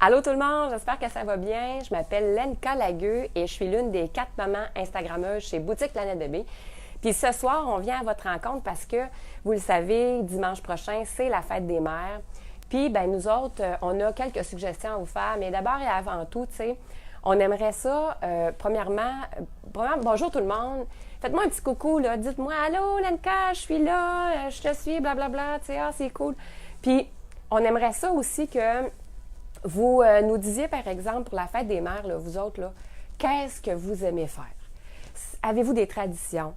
Allô tout le monde, j'espère que ça va bien. Je m'appelle Lenka Lagueux et je suis l'une des 4 mamans Instagrammeuses chez Boutique Planète Bébé. Puis ce soir, on vient à votre rencontre parce que, vous le savez, dimanche prochain, c'est la fête des mères. Puis, ben nous autres, on a quelques suggestions à vous faire. Mais d'abord et avant tout, tu sais, on aimerait ça, premièrement, bonjour tout le monde. Faites-moi un petit coucou, là. Dites-moi, allô Lenka, je suis là, je te suis, blablabla, tu sais, ah, c'est cool. Puis, on aimerait ça aussi que vous nous disiez, par exemple, pour la fête des mères, là, vous autres, là, qu'est-ce que vous aimez faire? Avez-vous des traditions?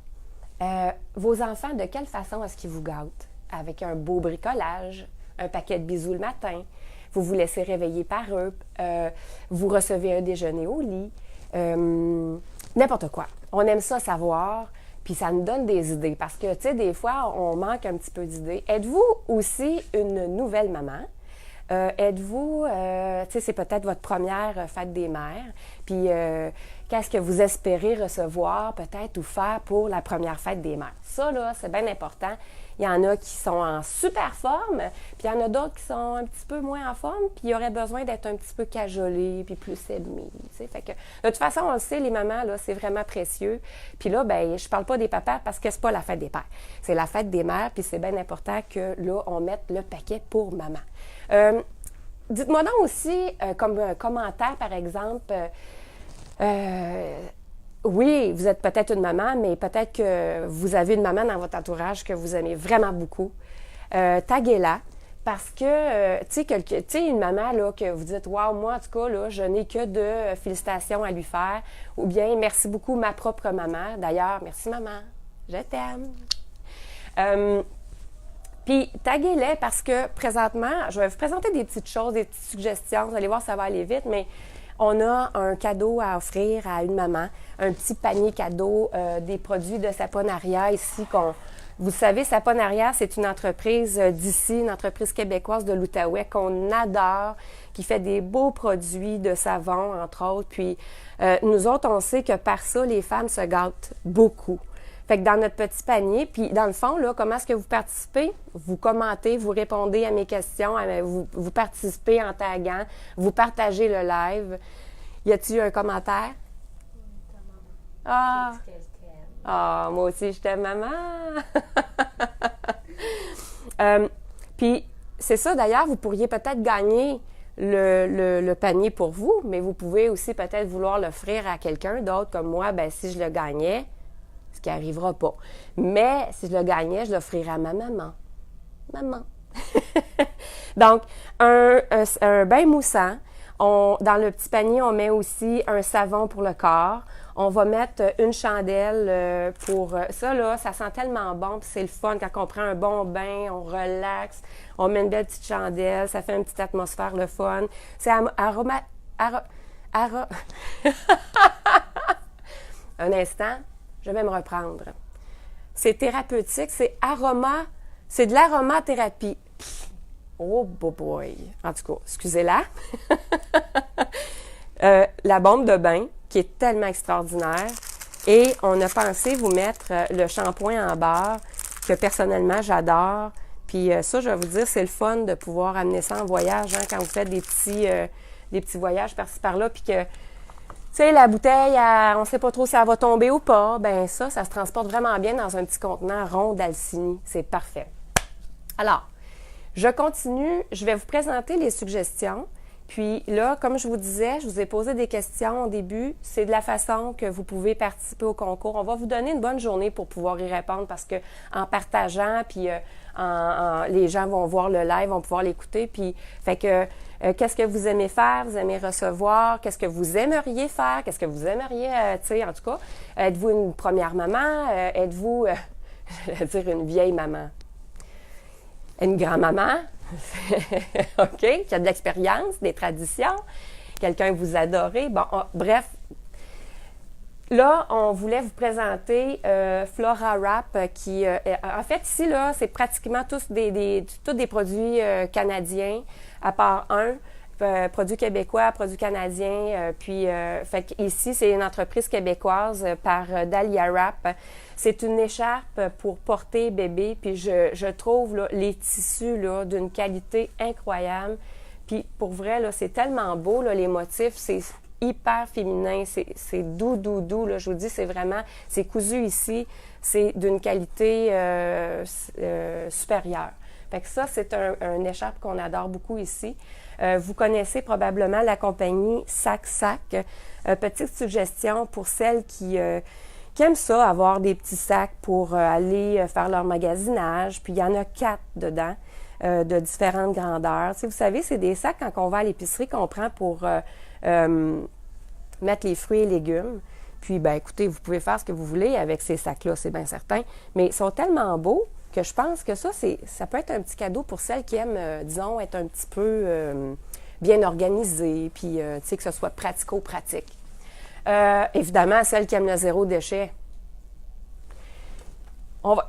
Vos enfants, de quelle façon est-ce qu'ils vous gâtent? Avec un beau bricolage, un paquet de bisous le matin, vous vous laissez réveiller par eux, vous recevez un déjeuner au lit, n'importe quoi. On aime ça savoir, puis ça nous donne des idées parce que, tu sais, des fois, on manque un petit peu d'idées. Êtes-vous aussi une nouvelle maman? Êtes-vous, tu sais, c'est peut-être votre première fête des mères, puis qu'est-ce que vous espérez recevoir peut-être ou faire pour la première fête des mères? Ça, là, c'est bien important. Il y en a qui sont en super forme, puis il y en a d'autres qui sont un petit peu moins en forme, puis ils auraient besoin d'être un petit peu cajolés, puis plus aimés, tu sais. Fait que, de toute façon, on le sait, les mamans, là, c'est vraiment précieux. Puis là, ben, je parle pas des papas parce que c'est pas la fête des pères. C'est la fête des mères, puis c'est bien important que, là, on mette le paquet pour maman. Dites-moi donc aussi, comme un commentaire, par exemple, oui, vous êtes peut-être une maman, mais peut-être que vous avez une maman dans votre entourage que vous aimez vraiment beaucoup. Taguez-la, parce que, tu sais, une maman, là, que vous dites, waouh, moi, en tout cas, là, je n'ai que de félicitations à lui faire, ou bien, merci beaucoup, ma propre maman. D'ailleurs, merci, maman, je t'aime. Puis, taguez-les parce que présentement, je vais vous présenter des petites choses, des petites suggestions. Vous allez voir, ça va aller vite, mais on a un cadeau à offrir à une maman, un petit panier cadeau, des produits de Saponaria ici. Vous savez, Saponaria, c'est une entreprise d'ici, une entreprise québécoise de l'Outaouais qu'on adore, qui fait des beaux produits de savon, entre autres. Puis, nous autres, on sait que par ça, les femmes se gâtent beaucoup. Fait que dans notre petit panier, puis dans le fond, là, comment est-ce que vous participez? Vous commentez, vous répondez à mes questions, vous participez en taguant, vous partagez le live. Y a-t-il eu un commentaire? Ah! Ah, moi aussi, je t'aime, maman! Puis, c'est ça, d'ailleurs, vous pourriez peut-être gagner le panier pour vous, mais vous pouvez aussi peut-être vouloir l'offrir à quelqu'un d'autre, comme moi, ben si je le gagnais, ce qui n'arrivera pas. Mais si je le gagnais, je l'offrirais à ma maman. Maman. Donc, un bain moussant. Dans le petit panier, on met aussi un savon pour le corps. On va mettre une chandelle pour... ça, là, ça sent tellement bon, puis c'est le fun. Quand on prend un bon bain, on relaxe, on met une belle petite chandelle, ça fait une petite atmosphère, le fun. C'est Un instant. Je vais me reprendre. C'est thérapeutique, c'est de l'aromathérapie. Oh boy! En tout cas, excusez-la. La bombe de bain, qui est tellement extraordinaire. Et on a pensé vous mettre le shampoing en barre, que personnellement, j'adore. Puis ça, je vais vous dire, c'est le fun de pouvoir amener ça en voyage, hein, quand vous faites des petits voyages par-ci par-là, puis que tu sais, la bouteille, on ne sait pas trop si elle va tomber ou pas. Ben ça se transporte vraiment bien dans un petit contenant rond d'Alcini. C'est parfait. Alors, je continue. Je vais vous présenter les suggestions. Puis là, comme je vous disais, je vous ai posé des questions au début. C'est de la façon que vous pouvez participer au concours. On va vous donner une bonne journée pour pouvoir y répondre parce que en partageant, puis les gens vont voir le live, vont pouvoir l'écouter. Puis, fait que qu'est-ce que vous aimez faire, vous aimez recevoir, qu'est-ce que vous aimeriez faire, qu'est-ce que vous aimeriez, tu sais, en tout cas, êtes-vous une première maman, êtes-vous, je vais dire une vieille maman, une grand-maman, OK, qui a de l'expérience, des traditions, quelqu'un que vous adorez, bon, bref. Là, on voulait vous présenter Flora Wrap qui, en fait, ici, là, c'est pratiquement tous des produits canadiens, à part un, produits québécois, produits canadiens. Fait ici, c'est une entreprise québécoise par Dahlia Wrap. C'est une écharpe pour porter bébé, puis je trouve là, les tissus là, d'une qualité incroyable. Puis pour vrai, là, c'est tellement beau, là, les motifs, c'est hyper féminin, c'est doux, doux, doux. Là, je vous dis, c'est vraiment, c'est cousu ici, c'est d'une qualité supérieure. Fait que ça, c'est un écharpe qu'on adore beaucoup ici. Vous connaissez probablement la compagnie Sac Sac. Petite suggestion pour celles qui aiment ça, avoir des petits sacs pour aller faire leur magasinage. Puis il y en a 4 dedans, de différentes grandeurs. Tu sais, vous savez, c'est des sacs quand on va à l'épicerie qu'on prend pour mettre les fruits et légumes. Puis, ben écoutez, vous pouvez faire ce que vous voulez avec ces sacs-là, c'est bien certain. Mais ils sont tellement beaux que je pense que ça peut être un petit cadeau pour celles qui aiment, disons, être un petit peu bien organisées, puis, tu sais, que ce soit pratico-pratique. Évidemment, celles qui aiment le zéro déchet. Vous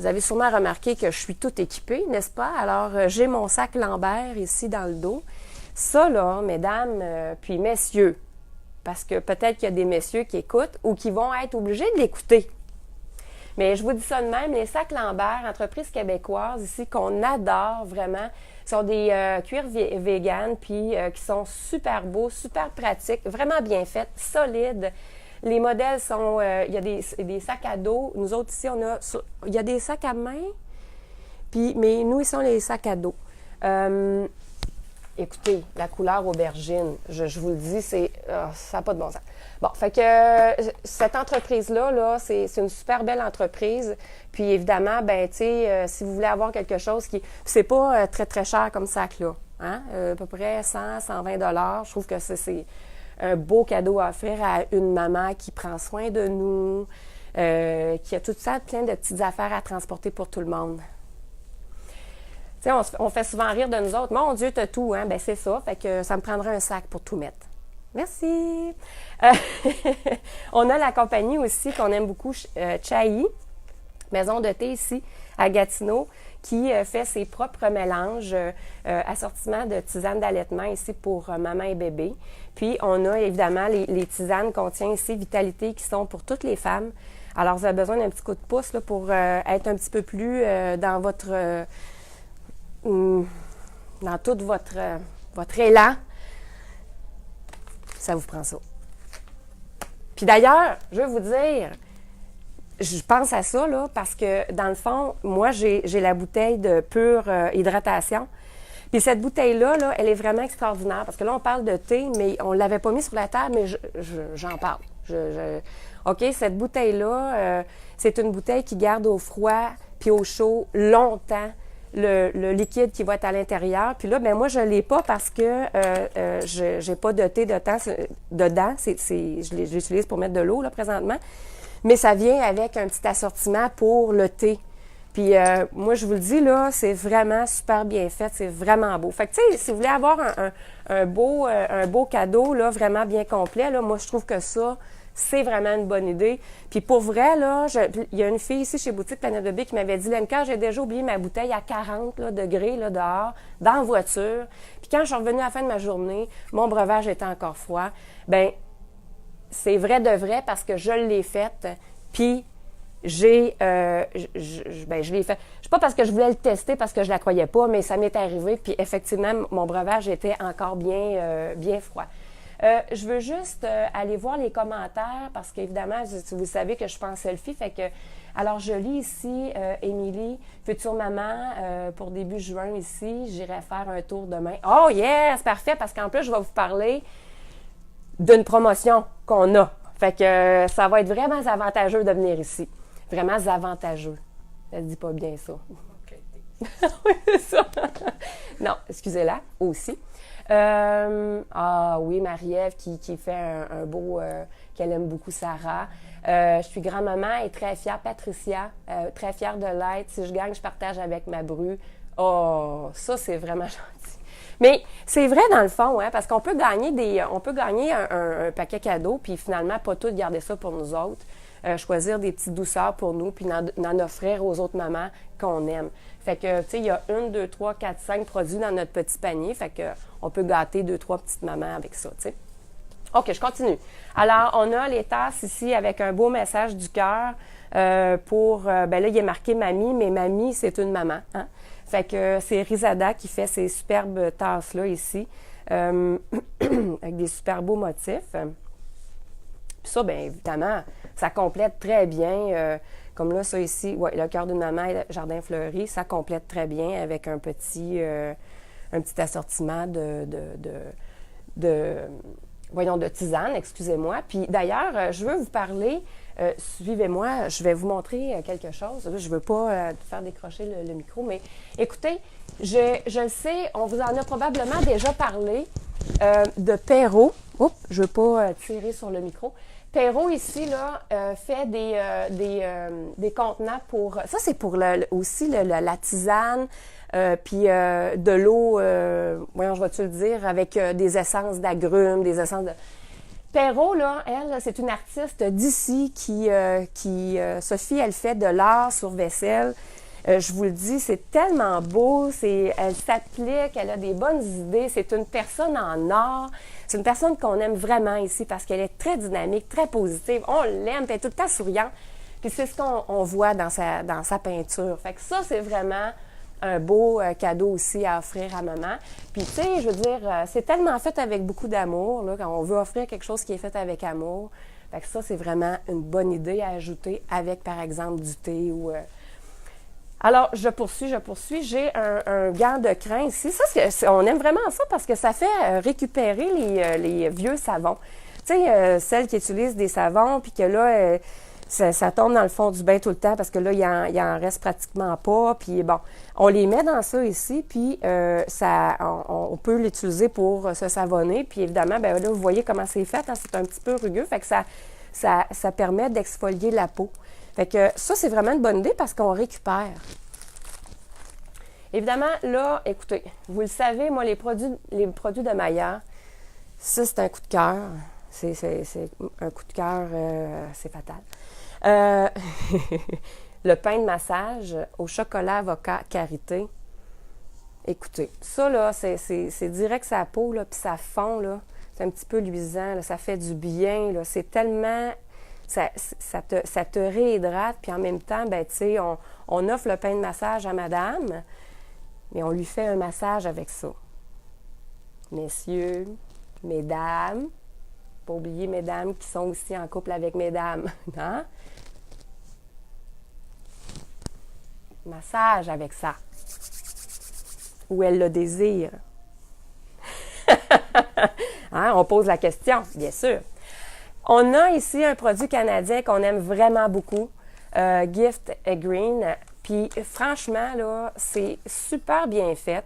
avez sûrement remarqué que je suis toute équipée, n'est-ce pas? Alors, j'ai mon sac Lambert ici dans le dos. Ça, là, mesdames, puis messieurs, parce que peut-être qu'il y a des messieurs qui écoutent ou qui vont être obligés de l'écouter. Mais je vous dis ça de même, les sacs Lambert, entreprise québécoise ici, qu'on adore vraiment, sont des cuirs véganes, puis qui sont super beaux, super pratiques, vraiment bien faits, solides. Les modèles sont, il y a des sacs à dos. Nous autres ici, il y a des sacs à main, mais nous, ils sont les sacs à dos. Écoutez, la couleur aubergine, je vous le dis, ça n'a pas de bon sens. Bon, fait que cette entreprise-là, là, c'est une super belle entreprise. Puis évidemment, ben, tu sais, si vous voulez avoir quelque chose qui... C'est pas très, très cher comme sac-là. Hein? À peu près 100, 120 $. Je trouve que c'est un beau cadeau à offrir à une maman qui prend soin de nous, qui a tout ça, plein de petites affaires à transporter pour tout le monde. Tu sais, on fait souvent rire de nous autres. Mon Dieu, t'as tout, hein? Ben c'est ça. Fait que ça me prendrait un sac pour tout mettre. Merci! On a la compagnie aussi qu'on aime beaucoup, Chai, maison de thé ici à Gatineau, qui fait ses propres mélanges, assortiment de tisanes d'allaitement ici pour maman et bébé. Puis, on a évidemment les tisanes qu'on tient ici, Vitalité, qui sont pour toutes les femmes. Alors, vous avez besoin d'un petit coup de pouce là, pour être un petit peu plus dans votre... dans tout votre élan. Ça vous prend ça. Puis d'ailleurs, je veux vous dire, je pense à ça, là, parce que, dans le fond, moi, j'ai la bouteille de pure hydratation. Puis cette bouteille-là, là, elle est vraiment extraordinaire, parce que là, on parle de thé, mais on ne l'avait pas mis sur la table, mais j'en parle. OK, cette bouteille-là, c'est une bouteille qui garde au froid puis au chaud longtemps le liquide qui va être à l'intérieur. Puis là, ben moi, je ne l'ai pas parce que je n'ai pas de thé dedans. Je l'utilise pour mettre de l'eau, là, présentement. Mais ça vient avec un petit assortiment pour le thé. Puis moi, je vous le dis, là, c'est vraiment super bien fait. C'est vraiment beau. Fait que, tu sais, si vous voulez avoir un beau cadeau, là, vraiment bien complet, là, moi, je trouve que ça, c'est vraiment une bonne idée. Puis pour vrai, là, il y a une fille ici chez Boutique Planète Bébé qui m'avait dit « Lenka, j'ai déjà oublié ma bouteille à 40 là, degrés là, dehors, dans la voiture. Puis quand je suis revenue à la fin de ma journée, mon breuvage était encore froid. » Bien, c'est vrai de vrai parce que je l'ai faite. Puis je l'ai fait. C'est pas parce que je voulais le tester, parce que je la croyais pas, mais ça m'est arrivé. Puis effectivement, mon breuvage était encore bien froid. Je veux juste aller voir les commentaires parce qu'évidemment, vous savez que je suis pas en selfie. Fait que, alors, je lis ici, Émilie, future maman, pour début juin ici. J'irai faire un tour demain. Oh yes! Parfait! Parce qu'en plus, je vais vous parler d'une promotion qu'on a. Fait que ça va être vraiment avantageux de venir ici. Vraiment avantageux. Ça se dit pas bien ça. Oui, c'est ça. Non, excusez-la aussi. Oui, Marie-Ève qui fait un beau, qu'elle aime beaucoup Sarah. Je suis grand-maman et très fière, Patricia, très fière de l'être. Si je gagne, je partage avec ma bru. Oh, ça, c'est vraiment gentil. Mais c'est vrai dans le fond, hein, parce qu'on peut gagner un paquet cadeau, puis finalement, pas tout garder ça pour nous autres. Choisir des petites douceurs pour nous, puis en offrir aux autres mamans qu'on aime. Fait que, tu sais, il y a 1, 2, 3, 4, 5 produits dans notre petit panier. Fait que on peut gâter 2, 3 petites mamans avec ça, tu sais. OK, je continue. Alors, on a les tasses ici avec un beau message du cœur ben là, il est marqué « Mamie », mais « Mamie », c'est une maman, hein? Fait que c'est Rizada qui fait ces superbes tasses-là ici, avec des super beaux motifs. Puis ça, bien évidemment, ça complète très bien. Comme là, ça ici, ouais, le cœur d'une maman et le jardin fleuri, ça complète très bien avec un petit assortiment de tisane, excusez-moi. Puis d'ailleurs, je veux vous parler, suivez-moi, je vais vous montrer quelque chose. Là, je ne veux pas faire décrocher le micro, mais écoutez, je le sais, on vous en a probablement déjà parlé de Perrault. Oups, je ne veux pas tirer sur le micro. Perrault, ici, là, fait des contenants pour... Ça, c'est pour aussi la tisane, puis de l'eau, voyons, je vais-tu le dire, avec des essences d'agrumes, des essences de... Perrault, là, elle, c'est une artiste d'ici qui Sophie, elle fait de l'art sur vaisselle. Je vous le dis, c'est tellement beau, elle s'applique, elle a des bonnes idées, c'est une personne en or, c'est une personne qu'on aime vraiment ici parce qu'elle est très dynamique, très positive, on l'aime, elle est tout le temps souriante, puis c'est ce qu'on voit dans sa peinture. Fait que ça, c'est vraiment un beau cadeau aussi à offrir à maman. Puis tu sais, je veux dire, c'est tellement fait avec beaucoup d'amour, là, quand on veut offrir quelque chose qui est fait avec amour. Fait que ça, c'est vraiment une bonne idée à ajouter avec, par exemple, du thé ou... Alors, je poursuis. J'ai un gant de crin ici. Ça, on aime vraiment ça parce que ça fait récupérer les vieux savons. Tu sais, celles qui utilisent des savons, puis que là, ça tombe dans le fond du bain tout le temps parce que là, il en reste pratiquement pas. Puis bon, on les met dans ça ici, puis on peut l'utiliser pour se savonner. Puis évidemment, ben là, vous voyez comment c'est fait. Hein, c'est un petit peu rugueux, fait que ça permet d'exfolier la peau. Fait que ça, c'est vraiment une bonne idée parce qu'on récupère. Évidemment, là, écoutez, vous le savez, moi, les produits de Maya, ça, c'est un coup de cœur. C'est un coup de cœur, c'est fatal. Le pain de massage au chocolat avocat karité. Écoutez, ça, là, c'est direct sa peau, là, puis ça fond, là. C'est un petit peu luisant, là, ça fait du bien, là. C'est tellement... Ça te réhydrate, puis en même temps, ben tu sais, on offre le pain de massage à madame, mais on lui fait un massage avec ça. Messieurs, mesdames, pas oublier mesdames qui sont aussi en couple avec mesdames, hein? Massage avec ça. Où elle le désire. Hein? On pose la question, bien sûr. On a ici un produit canadien qu'on aime vraiment beaucoup, Gift & Green. Puis franchement, là, c'est super bien fait.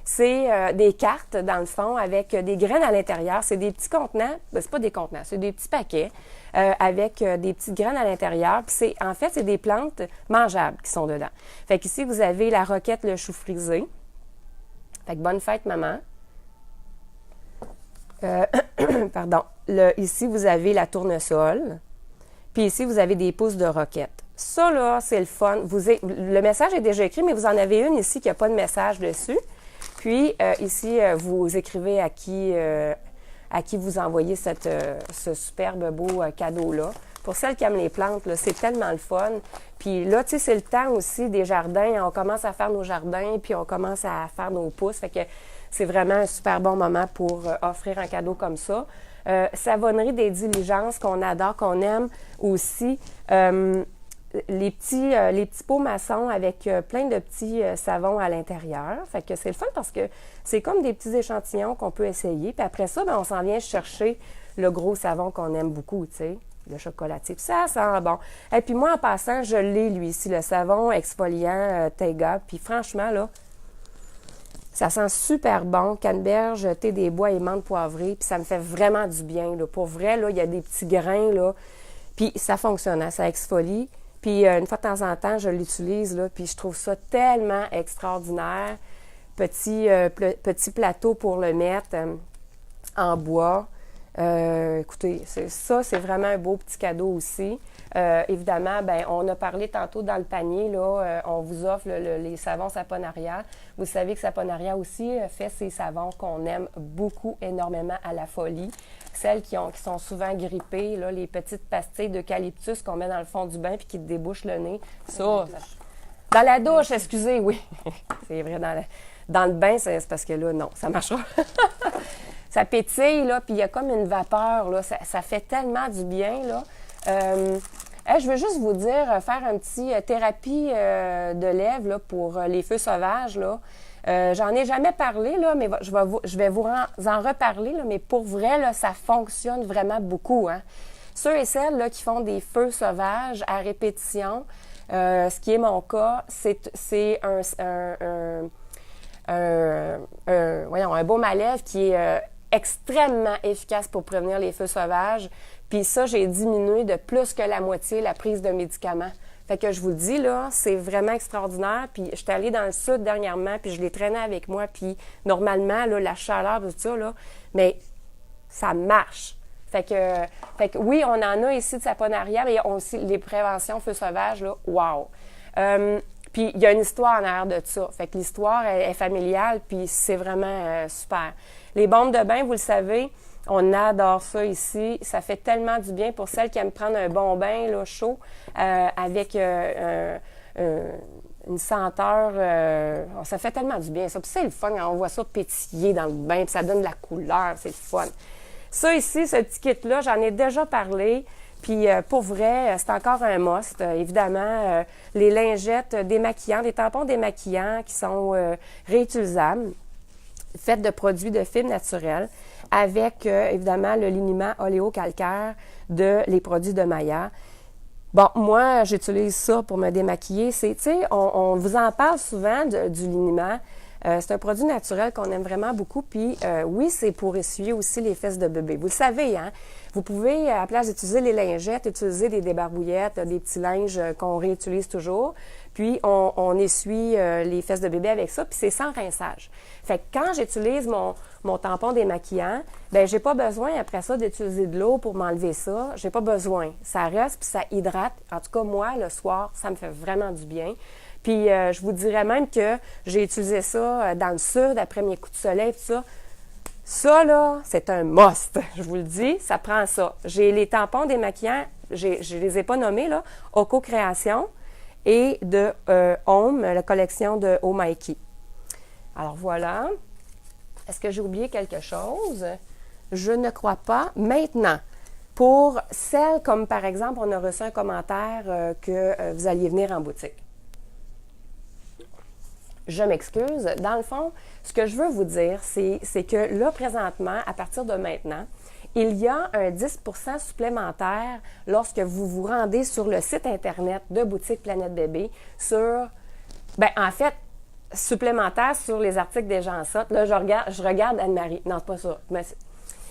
C'est des cartes, dans le fond, avec des graines à l'intérieur. C'est des petits contenants. Ben, c'est pas des contenants, c'est des petits paquets avec des petites graines à l'intérieur. Puis en fait, c'est des plantes mangeables qui sont dedans. Fait qu'ici, vous avez la roquette, le chou frisé. Fait que bonne fête, maman. Pardon. Ici, vous avez la tournesol. Puis ici, vous avez des pousses de roquette. Ça, là, c'est le fun. Le message est déjà écrit, mais vous en avez une ici qui n'a pas de message dessus. Puis ici, vous écrivez à qui vous envoyez ce superbe beau cadeau-là. Pour celles qui aiment les plantes, là, c'est tellement le fun. Puis là, tu sais, c'est le temps aussi des jardins. On commence à faire nos jardins, puis on commence à faire nos pousses. Fait que c'est vraiment un super bon moment pour offrir un cadeau comme ça. Savonnerie des diligences qu'on adore, qu'on aime aussi. Les petits pots maçons avec plein de petits savons à l'intérieur. Fait que c'est le fun parce que c'est comme des petits échantillons qu'on peut essayer. Puis après ça, ben, on s'en vient chercher le gros savon qu'on aime beaucoup, tu sais, le chocolatier. Puis ça sent bon. Et puis moi, en passant, je l'ai, lui, ici, le savon exfoliant Taiga. Puis franchement, là, ça sent super bon. Canneberge, thé des bois et menthe poivrée. Puis ça me fait vraiment du bien, là. Pour vrai, là, il y a des petits grains, là. Puis ça fonctionne, hein, ça exfolie. Puis une fois de temps en temps, je l'utilise, là, puis je trouve ça tellement extraordinaire. Petit plateau pour le mettre en bois. Écoutez, c'est vraiment un beau petit cadeau aussi. Évidemment, ben, on a parlé tantôt dans le panier, là, on vous offre les savons Saponaria. Vous savez que Saponaria aussi fait ces savons qu'on aime beaucoup, énormément à la folie. Celles qui sont souvent grippées, là, les petites pastilles d'eucalyptus qu'on met dans le fond du bain puis qui te débouchent le nez. Ça Dans la douche, excusez, oui. C'est vrai, dans le bain, c'est parce que là, non, ça marchera. Ça pétille, là, puis il y a comme une vapeur, là. Ça fait tellement du bien, là. Je veux juste vous dire, faire un petit thérapie de lèvres là, pour les feux sauvages, là. J'en ai jamais parlé, là, mais je vais vous en reparler, là, mais pour vrai, là, ça fonctionne vraiment beaucoup, hein. Ceux et celles là, qui font des feux sauvages à répétition, ce qui est mon cas, c'est un baume à lèvres qui est extrêmement efficace pour prévenir les feux sauvages. Puis ça, j'ai diminué de plus que la moitié la prise de médicaments. Fait que je vous le dis, là, c'est vraiment extraordinaire. Puis je suis allée dans le sud dernièrement, puis je l'ai traîné avec moi. Puis normalement, là, la chaleur, tout ça, là, mais ça marche. Fait que oui, on en a ici de saponaria, mais on aussi les préventions feux sauvages, là, wow! Puis il y a une histoire en arrière de ça. Fait que l'histoire est familiale, puis c'est vraiment super. Les bombes de bain, vous le savez, on adore ça ici. Ça fait tellement du bien pour celles qui aiment prendre un bon bain là, chaud avec une senteur. Ça fait tellement du bien, ça. Puis c'est le fun, on voit ça pétiller dans le bain, puis ça donne de la couleur, c'est le fun. Ça ici, ce petit kit-là, j'en ai déjà parlé. Puis pour vrai, c'est encore un must. Évidemment, les lingettes démaquillantes, les tampons démaquillants qui sont réutilisables, faits de produits de fibres naturelles, avec évidemment le liniment oléocalcaire de les produits de Maya. Bon, moi, j'utilise ça pour me démaquiller. Tu sais, on vous en parle souvent du liniment. C'est un produit naturel qu'on aime vraiment beaucoup. Puis oui, c'est pour essuyer aussi les fesses de bébé. Vous le savez, hein? Vous pouvez, à la place d'utiliser les lingettes, utiliser des débarbouillettes, des petits linges qu'on réutilise toujours. Puis on essuie les fesses de bébé avec ça, puis c'est sans rinçage. Fait que quand j'utilise mon tampon démaquillant, bien, j'ai pas besoin après ça d'utiliser de l'eau pour m'enlever ça. J'ai pas besoin. Ça reste, puis ça hydrate. En tout cas, moi, le soir, ça me fait vraiment du bien. Puis je vous dirais même que j'ai utilisé ça dans le sud après mes coups de soleil, tout ça. Ça, là, c'est un must. Je vous le dis, ça prend ça. J'ai les tampons démaquillants, je les ai pas nommés, là, Oco Création et de Home, la collection de Omaiki. Alors voilà. Est-ce que j'ai oublié quelque chose? Je ne crois pas. Maintenant, pour celles comme par exemple, on a reçu un commentaire que vous alliez venir en boutique. Je m'excuse. Dans le fond, ce que je veux vous dire, c'est que là, présentement, à partir de maintenant, il y a un 10 % supplémentaire lorsque vous vous rendez sur le site Internet de Boutique Planète Bébé sur, bien, en fait, supplémentaire sur les articles des gens sortent. Là, je regarde Anne-Marie. Non, c'est pas ça. Mais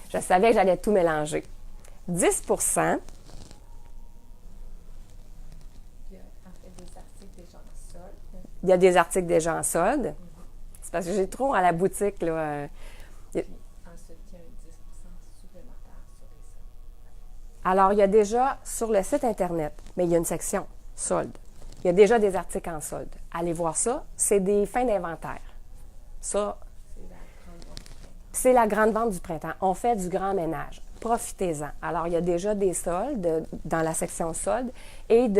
je savais que j'allais tout mélanger. 10 % il y a des articles déjà en solde. C'est parce que j'ai trop à la boutique, là. Ensuite, il y a un 10 % supplémentaire sur les soldes. Alors, il y a déjà sur le site Internet, mais il y a une section solde. Il y a déjà des articles en solde. Allez voir ça. C'est des fins d'inventaire. Ça, c'est la grande vente du printemps. On fait du grand ménage. Profitez-en. Alors, il y a déjà des soldes dans la section solde et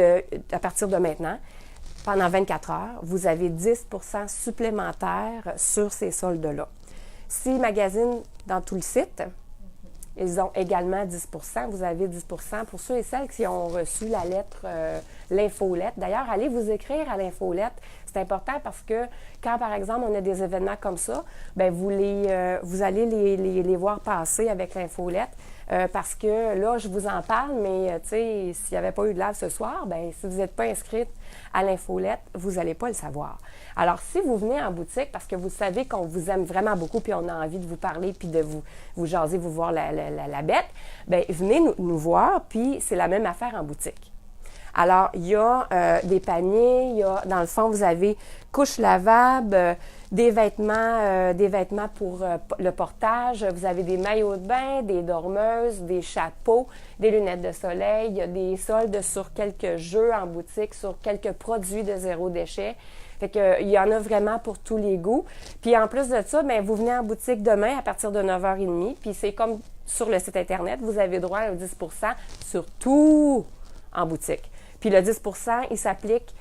à partir de maintenant, pendant 24 heures, vous avez 10 % supplémentaires sur ces soldes-là. S'ils magasinent dans tout le site, ils ont également 10 %. Vous avez 10 % pour ceux et celles qui ont reçu la lettre, l'infolette. D'ailleurs, allez vous écrire à l'infolette. C'est important parce que quand, par exemple, on a des événements comme ça, bien, vous allez les voir passer avec l'infolette. Parce que là, je vous en parle, mais tu sais, s'il n'y avait pas eu de live ce soir, bien, si vous n'êtes pas inscrite à l'infolette, vous n'allez pas le savoir. Alors, si vous venez en boutique, parce que vous savez qu'on vous aime vraiment beaucoup, puis on a envie de vous parler, puis de vous jaser, vous voir la bête, bien, venez nous voir, puis c'est la même affaire en boutique. Alors, il y a des paniers, dans le fond, vous avez couches lavables, des vêtements pour le portage, vous avez des maillots de bain, des dormeuses, des chapeaux, des lunettes de soleil, il y a des soldes sur quelques jeux en boutique, sur quelques produits de zéro déchet. Fait que, il y en a vraiment pour tous les goûts. Puis en plus de ça, bien, vous venez en boutique demain à partir de 9h30, puis c'est comme sur le site Internet, vous avez droit à 10 % sur tout en boutique. Puis le 10 % il s'applique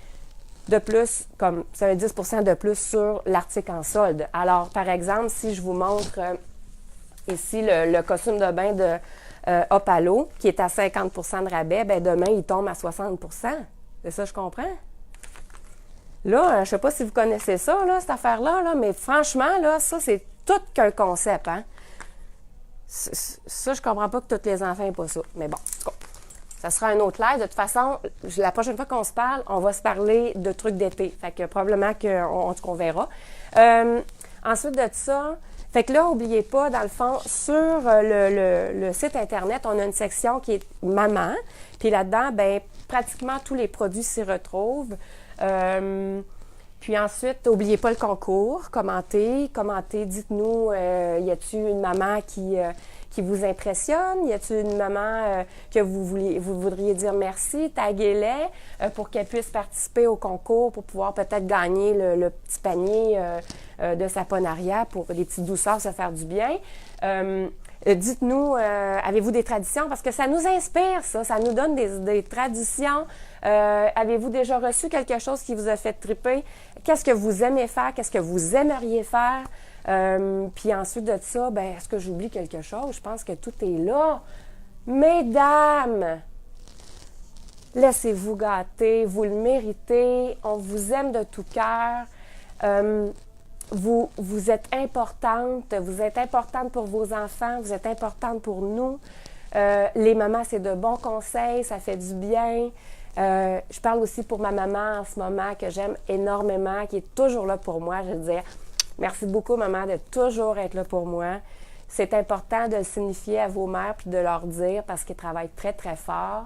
de plus, comme c'est un 10 de plus sur l'article en solde. Alors, par exemple, si je vous montre ici le costume de bain de Opalo, qui est à 50 de rabais, bien demain, il tombe à 60 C'est ça, je comprends? Là, je ne sais pas si vous connaissez ça, là, cette affaire-là, là, mais franchement, là, ça, c'est tout qu'un concept, hein? Ça, je comprends pas que tous les enfants n'aient pas ça. Mais bon, en tout cas, ça sera un autre live. De toute façon, la prochaine fois qu'on se parle, on va se parler de trucs d'été. Fait que probablement qu'on verra. Ensuite de ça, fait que là, n'oubliez pas, dans le fond, sur le site Internet, on a une section qui est maman. Puis là-dedans, bien, pratiquement tous les produits s'y retrouvent. Puis ensuite, n'oubliez pas le concours, commentez, dites-nous, y a-t-il une maman qui vous impressionne? Y a-t-il une maman que vous voudriez dire merci? Taguez-les pour qu'elle puisse participer au concours pour pouvoir peut-être gagner le petit panier de Saponaria pour des petites douceurs, se faire du bien. Dites-nous, avez-vous des traditions? Parce que ça nous inspire, ça nous donne des traditions. Avez-vous déjà reçu quelque chose qui vous a fait triper? Qu'est-ce que vous aimez faire? Qu'est-ce que vous aimeriez faire? Puis ensuite de ça, ben, est-ce que j'oublie quelque chose? Je pense que tout est là. Mesdames, laissez-vous gâter, vous le méritez, on vous aime de tout cœur. Vous êtes importante pour vos enfants, vous êtes importante pour nous. Les mamans, c'est de bons conseils, ça fait du bien. Je parle aussi pour ma maman en ce moment que j'aime énormément, qui est toujours là pour moi. Je veux dire, merci beaucoup maman de toujours être là pour moi. C'est important de le signifier à vos mères puis de leur dire parce qu'ils travaillent très, très fort.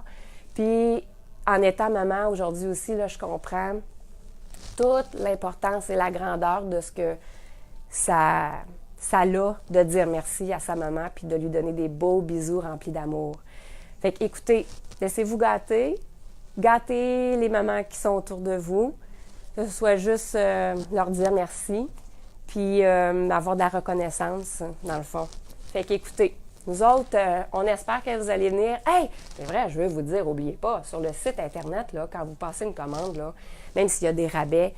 Puis en étant maman aujourd'hui aussi, là, je comprends toute l'importance et la grandeur de ce que ça a de dire merci à sa maman puis de lui donner des beaux bisous remplis d'amour. Fait que écoutez, laissez-vous gâter. Gâtez les mamans qui sont autour de vous, que ce soit juste leur dire merci, puis avoir de la reconnaissance, dans le fond. Fait qu'écoutez, nous autres, on espère que vous allez venir. Hey, c'est vrai, je veux vous dire, n'oubliez pas, sur le site Internet, là, quand vous passez une commande, là, même s'il y a des rabais,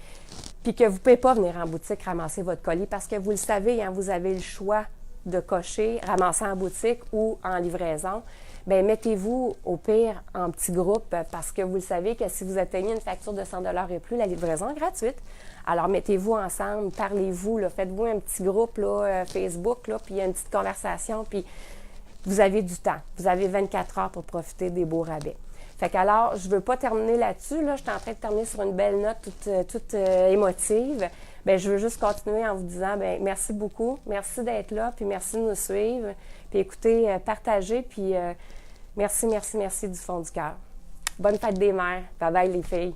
puis que vous ne pouvez pas venir en boutique ramasser votre colis, parce que vous le savez, hein, vous avez le choix de cocher, ramasser en boutique ou en livraison. Bien, mettez-vous au pire en petit groupe parce que vous le savez que si vous atteignez une facture de 100 $ et plus, la livraison est gratuite. Alors, mettez-vous ensemble, parlez-vous, là, faites-vous un petit groupe là, Facebook, là, puis il y a une petite conversation, puis vous avez du temps. Vous avez 24 heures pour profiter des beaux rabais. Fait qu'alors, je ne veux pas terminer là-dessus. Là, je suis en train de terminer sur une belle note toute émotive. Bien, je veux juste continuer en vous disant bien, merci beaucoup, merci d'être là, puis merci de nous suivre. Puis écoutez, partagez, puis merci du fond du cœur. Bonne fête des mères. Bye bye les filles.